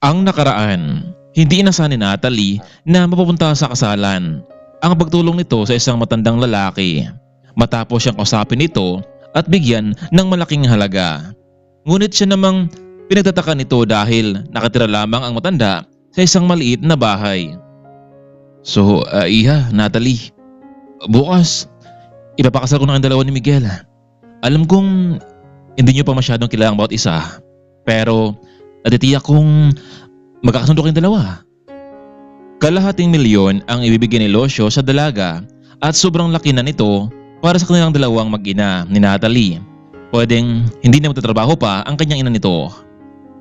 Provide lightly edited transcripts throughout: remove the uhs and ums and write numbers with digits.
Ang nakaraan, hindi inasahan ni Natalie na mapupunta sa kasalan ang pagtulong nito sa isang matandang lalaki matapos siyang kausapin ito at bigyan ng malaking halaga. Ngunit siya namang pinagtataka nito dahil nakatira lamang ang matanda sa isang maliit na bahay. So, iya, Natalie, bukas ipapakasal ko na ang dalawa ni Miguel. Alam kong hindi niyo pa masyadong kilalang bawat isa, pero natitiyak kong magkakasundo kayong dalawa. Kalahating milyon ang ibibigay ni Lucio sa dalaga at sobrang laki na nito para sa kanilang dalawang mag-ina ni Natalie. Pwedeng hindi na magtatrabaho pa ang kanyang ina nito.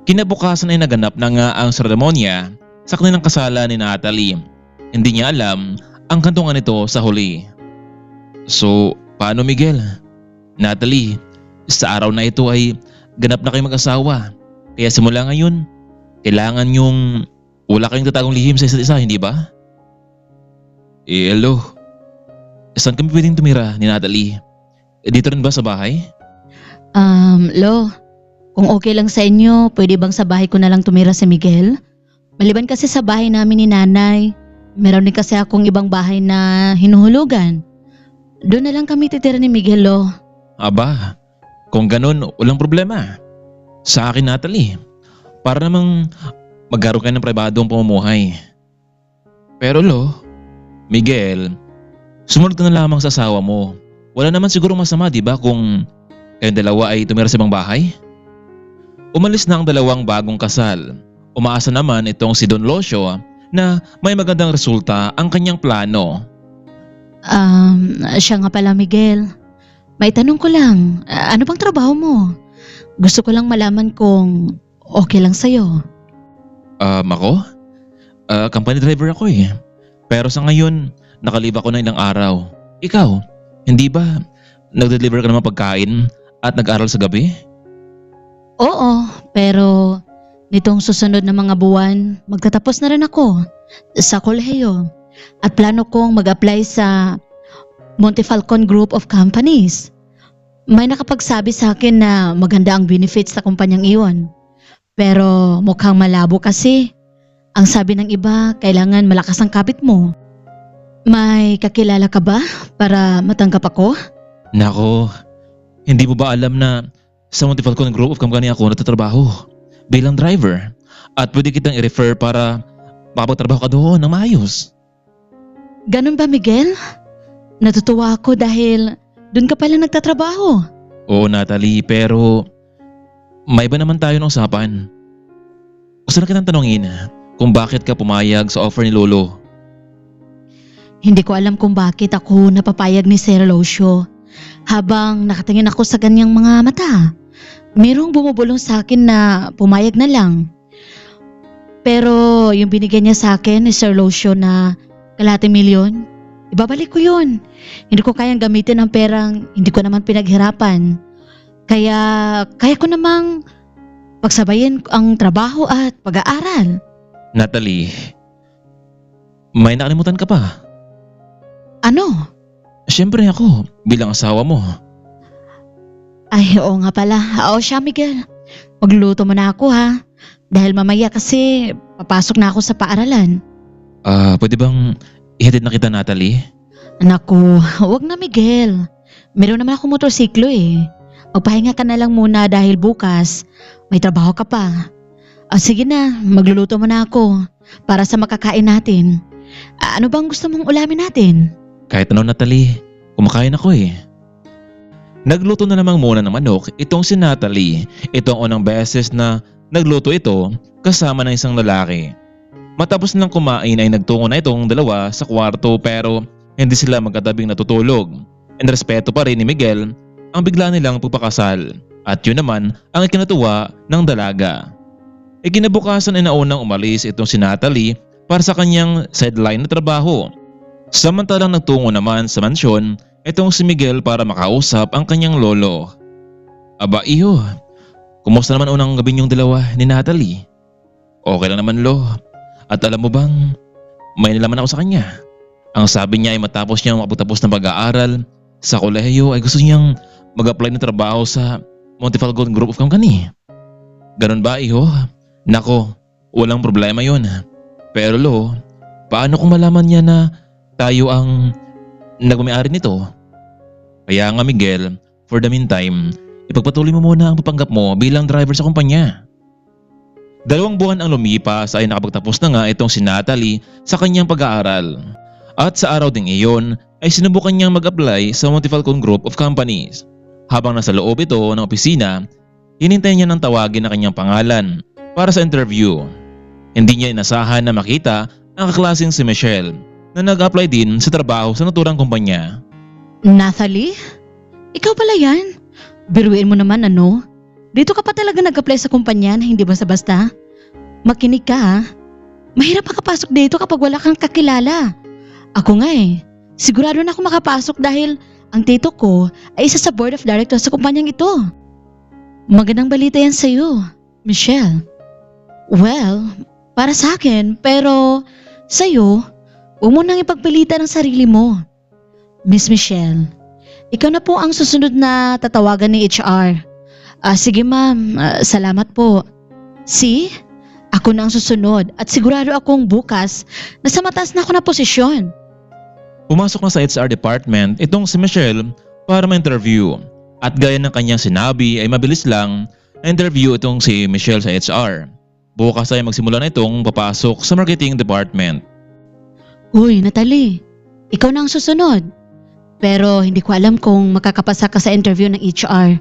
Kinabukasan ay naganap na nga ang seremonya sa kanilang kasalan ni Natalie. Hindi niya alam ang kantungan nito sa huli. So, paano Miguel? Natalie, sa araw na ito ay ganap na kayong mag-asawa. Kaya simula ngayon, kailangan yung wala kayong tatagong lihim sa isa't isa, hindi ba? Hello. Saan kami pwedeng tumira ni Natalie? Dito rin ba sa bahay? Lo, kung okay lang sa inyo, pwede bang sa bahay ko na lang tumira si Miguel? Maliban kasi sa bahay namin ni nanay, meron din kasi akong ibang bahay na hinuhulugan. Doon na lang kami titira ni Miguel, lo. Aba, kung ganun, walang problema. Sa akin Natalie, para namang magkaroon kayo ng pribadong pamumuhay. Pero Miguel, sumunod ka na lamang sa asawa mo. Wala naman siguro masama, di ba, kung kayong dalawa ay tumira sa ibang bahay? Umalis na ang dalawang bagong kasal. Umaasa naman itong si Don Lucio na may magandang resulta ang kanyang plano. Siya nga pala, Miguel. May tanong ko lang, ano bang trabaho mo? Gusto ko lang malaman kung okay lang sa'yo. Ako? Company driver ako eh. Pero sa ngayon, nakaliba ko na ilang araw. Ikaw, hindi ba nag-deliver ka ng mga pagkain at nag-aral sa gabi? Oo, pero nitong susunod na mga buwan, magtatapos na rin ako sa kolehiyo. At plano kong mag-apply sa Montefalcon Group of Companies. May nakapagsabi sa akin na maganda ang benefits sa kumpanyang iyon. Pero mukhang malabo kasi. Ang sabi ng iba, kailangan malakas ang kapit mo. May kakilala ka ba para matanggap ako? Nako, hindi mo ba alam na sa Montefalcon Group of Company ako natatrabaho bilang driver at pwede kitang i-refer para makapagtrabaho ka doon ng maayos. Ganun ba, Miguel? Natutuwa ako dahil doon ka pala nagtatrabaho. Oo Natalie, pero may iba naman tayo ng usapan. Gusto na kitang tanongin kung bakit ka pumayag sa offer ni Lolo. Hindi ko alam kung bakit ako napapayag ni Sir Lucio. Habang nakatingin ako sa kanyang mga mata, mayroong bumubulong sa akin na pumayag na lang. Pero yung binigay niya sa akin ni Sir Lucio na kalahating milyon, ibabalik ko yun. Hindi ko kayang gamitin ang perang hindi ko naman pinaghirapan. Kaya ko namang pagsabayin ang trabaho at pag-aaral. Natalie, may nakalimutan ka pa. Ano? Siyempre ako, bilang asawa mo. Ay, oo nga pala. Oo siya, Miguel. Magluto mo na ako ha. Dahil mamaya kasi papasok na ako sa paaralan. Pwede bang ihatid na kita Natalie? Naku, wag na Miguel. Meron naman ako motorsiklo eh. Magpahinga ka na lang muna dahil bukas may trabaho ka pa. Sige na, magluluto mo na ako para sa makakain natin. Ano bang gusto mong ulamin natin? Kahit ano Natalie, kumakain ako eh. Nagluto na namang muna ng manok itong si Natalie. Ito ang unang beses na nagluto ito kasama ng isang lalaki. Matapos nilang kumain ay nagtungo na itong dalawa sa kwarto pero hindi sila magkatabing natutulog. And respeto pa rin ni Miguel ang bigla nilang pagpakasal. At yun naman ang ikinatuwa ng dalaga. Ikinabukasan ay naunang umalis itong si Natalie para sa kanyang sideline na trabaho. Samantalang nagtungo naman sa mansyon itong si Miguel para makausap ang kanyang lolo. Aba iho, kumusta naman unang gabi niyong dalawa ni Natalie? Okay lang naman lo. At alam mo bang may nalaman ako sa kanya. Ang sabi niya ay matapos niyang makapagtapos ng pag-aaral sa kolehiyo ay gusto niyang mag-apply ng trabaho sa Montefalcon Group of Company. Ganun ba iho? Nako, walang problema yun. Pero Lo, paano kung malaman niya na tayo ang nagmamayari nito? Kaya nga Miguel, for the meantime, ipagpatuloy mo muna ang papanggap mo bilang driver sa kumpanya. 2 buwan ang lumipas ay nakapagtapos na nga itong si Natalie sa kanyang pag-aaral. At sa araw ding iyon ay sinubukan niyang mag-apply sa Montifalcone Group of Companies. Habang nasa loob ito ng opisina, hinintay niya ng tawagin na kanyang pangalan para sa interview. Hindi niya inasahan na makita ang kaklaseng si Michelle na nag-apply din sa trabaho sa naturang kumpanya. Nathalie? Ikaw pala yan? Biruin mo naman ano? Dito ka pa talaga nag-apply sa kumpanya na hindi basta-basta? Makinig ka ha? Mahirap makapasok dito kapag wala kang kakilala. Ako nga sigurado na ako makapasok dahil ang tito ko ay isa sa board of directors sa kumpanyang ito. Magandang balita yan sa'yo, Michelle. Well, para sa akin, pero sa'yo, huwag mo nang ipagpilitan ang sarili mo. Miss Michelle, ikaw na po ang susunod na tatawagan ni HR. Sige ma'am, salamat po. See? Ako na ang susunod at sigurado akong bukas nasa mataas na ako na posisyon. Pumasok na sa HR department itong si Michelle para ma-interview. At gaya ng kanyang sinabi ay mabilis lang na interview itong si Michelle sa HR. Bukas ay magsimula na itong papasok sa marketing department. Uy, Natalie, ikaw na ang susunod. Pero hindi ko alam kung makakapasa ka sa interview ng HR.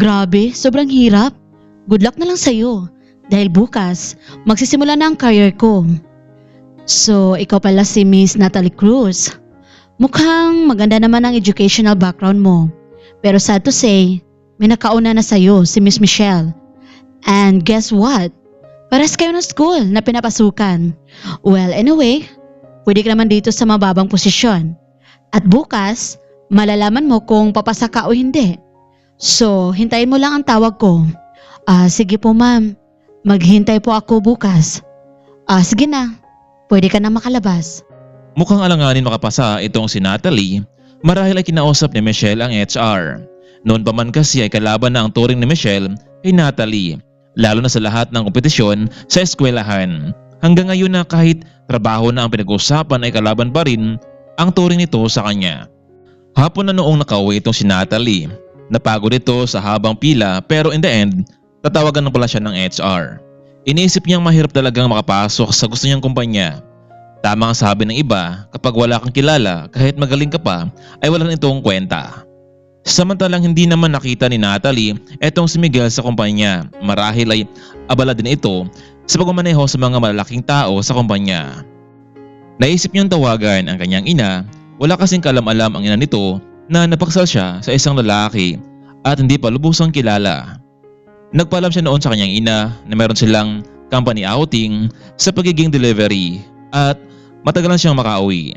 Grabe, sobrang hirap. Good luck na lang sa'yo. Dahil bukas, magsisimula na ang career ko. So, ikaw pala si Miss Natalie Cruz. Mukhang maganda naman ang educational background mo. Pero sad to say, may nakauna na sa'yo si Miss Michelle. And guess what? Pares kayo ng school na pinapasukan. Well, anyway, pwede ka naman dito sa mababang posisyon. At bukas, malalaman mo kung papasa ka o hindi. So, hintayin mo lang ang tawag ko. Sige po ma'am, maghintay po ako bukas. Sige na, pwede ka na makalabas. Mukhang alanganin makapasa itong si Natalie marahil ay kinausap ni Michelle ang HR. Noon pa man kasi ay kalaban na ang turing ni Michelle kay Natalie, lalo na sa lahat ng kompetisyon sa eskwelahan. Hanggang ngayon na kahit trabaho na ang pinag-uusapan ay kalaban pa rin ang turing nito sa kanya. Hapon na noong nakauwi itong si Natalie. Napagod ito sa habang pila pero in the end, tatawagan na pala siya ng HR. Iniisip niyang mahirap talagang makapasok sa gusto niyang kumpanya. Tama ang sabi ng iba, kapag wala kang kilala kahit magaling ka pa ay wala nitong kwenta. Samantalang hindi naman nakita ni Natalie etong si Miguel sa kumpanya. Marahil ay abala din ito sa pagmamaneho sa mga malalaking tao sa kumpanya. Naisip niyang tawagan ang kanyang ina, wala kasing kalam-alam ang ina nito na napaksal siya sa isang lalaki at hindi pa lubusang kilala. Nagpaalam siya noon sa kanyang ina na meron silang company outing sa pagiging delivery at matagalan siyang makauwi.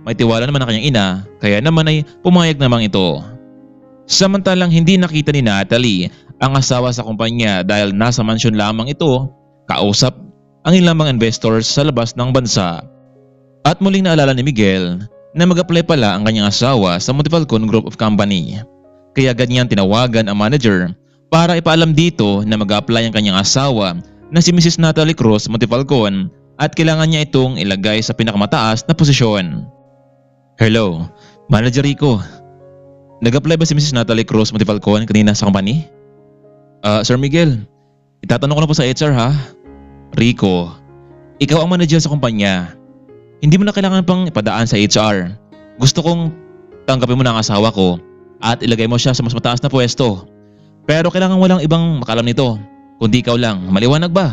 May tiwala naman ang kanyang ina kaya naman ay pumayag naman ito. Samantalang hindi nakita ni Natalie ang asawa sa kumpanya dahil nasa mansyon lamang ito kausap ang ilang mga investors sa labas ng bansa. At muling naalala ni Miguel na mag-apply pala ang kanyang asawa sa Montifalcone Group of Company. Kaya ganyan tinawagan ang manager para ipaalam dito na mag-apply ang kanyang asawa na si Mrs. Natalie Cruz Montifalcone at kailangan niya itong ilagay sa pinakamataas na posisyon. Hello, Manager Rico. Nag-apply ba si Mrs. Natalie Cruz Montifalcone kanina sa company? Sir Miguel, itatanong ko na po sa HR ha. Rico, ikaw ang manager sa kumpanya. Hindi mo na kailangan pang ipadaan sa HR. Gusto kong tanggapin mo na ang asawa ko at ilagay mo siya sa mas mataas na pwesto. Pero kailangan walang ibang makalam nito, kundi ikaw lang. Maliwanag ba?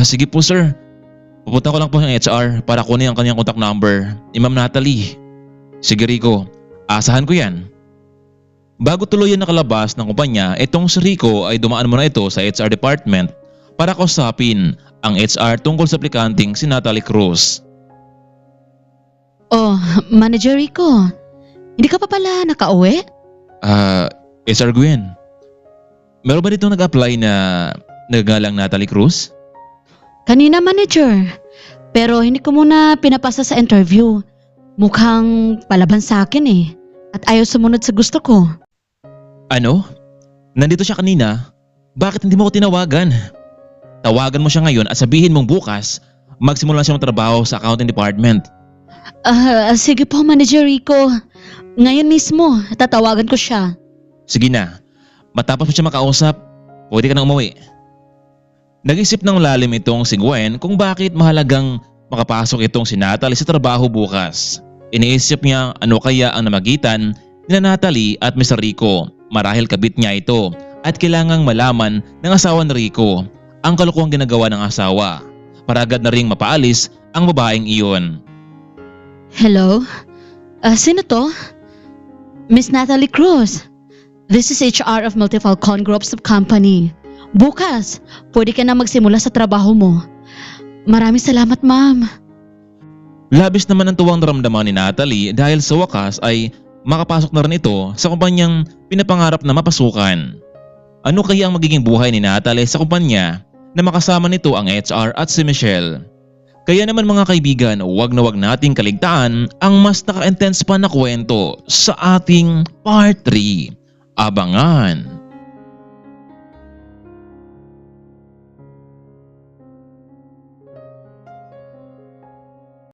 Sige po sir. Pupunta ko lang po ng HR para kunin ang kanyang contact number ni Ma'am Natalie. Sige Rico, asahan ko yan. Bago tuluyan nakalabas ng kumpanya, itong si Rico ay dumaan muna ito sa HR department para kausapin ang HR tungkol sa aplikanting si Natalie Cruz. Oh, Manager Rico, hindi ka pa pala nakauwi? Sir Gwen, meron ba dito nag-apply na nagngalang Natalie Cruz? Kanina manager, pero hindi ko muna pinapasa sa interview. Mukhang palaban sa akin at ayaw sumunod sa gusto ko. Ano? Nandito siya kanina? Bakit hindi mo ko tinawagan? Tawagan mo siya ngayon at sabihin mong bukas magsimula siya magtrabaho sa accounting department. Sige po, Manager Rico. Ngayon mismo, tatawagan ko siya. Sige na, matapos mo siya makausap, pwede ka nang umuwi. Nag-isip ng lalim itong si Gwen kung bakit mahalagang makapasok itong si Natalie sa trabaho bukas. Iniisip niya ano kaya ang namagitan ni Natalie at Mr. Rico. Marahil kabit niya ito at kailangang malaman ng asawa ni Rico ang kalukuhang ginagawa ng asawa para agad na ring mapaalis ang babaeng iyon. Hello? Sino to? Miss Natalie Cruz. This is HR of Multifalcon Group of Company. Bukas, pwede ka na magsimula sa trabaho mo. Maraming salamat, ma'am. Labis naman ang tuwang naramdaman ni Natalie dahil sa wakas ay makapasok na rin ito sa kumpanyang pinapangarap na mapasukan. Ano kaya ang magiging buhay ni Natalie sa kumpanya na makasama nito ang HR at si Michelle? Kaya naman mga kaibigan, huwag na huwag nating kaligtaan ang mas naka-intense pa na kwento sa ating part 3. Abangan!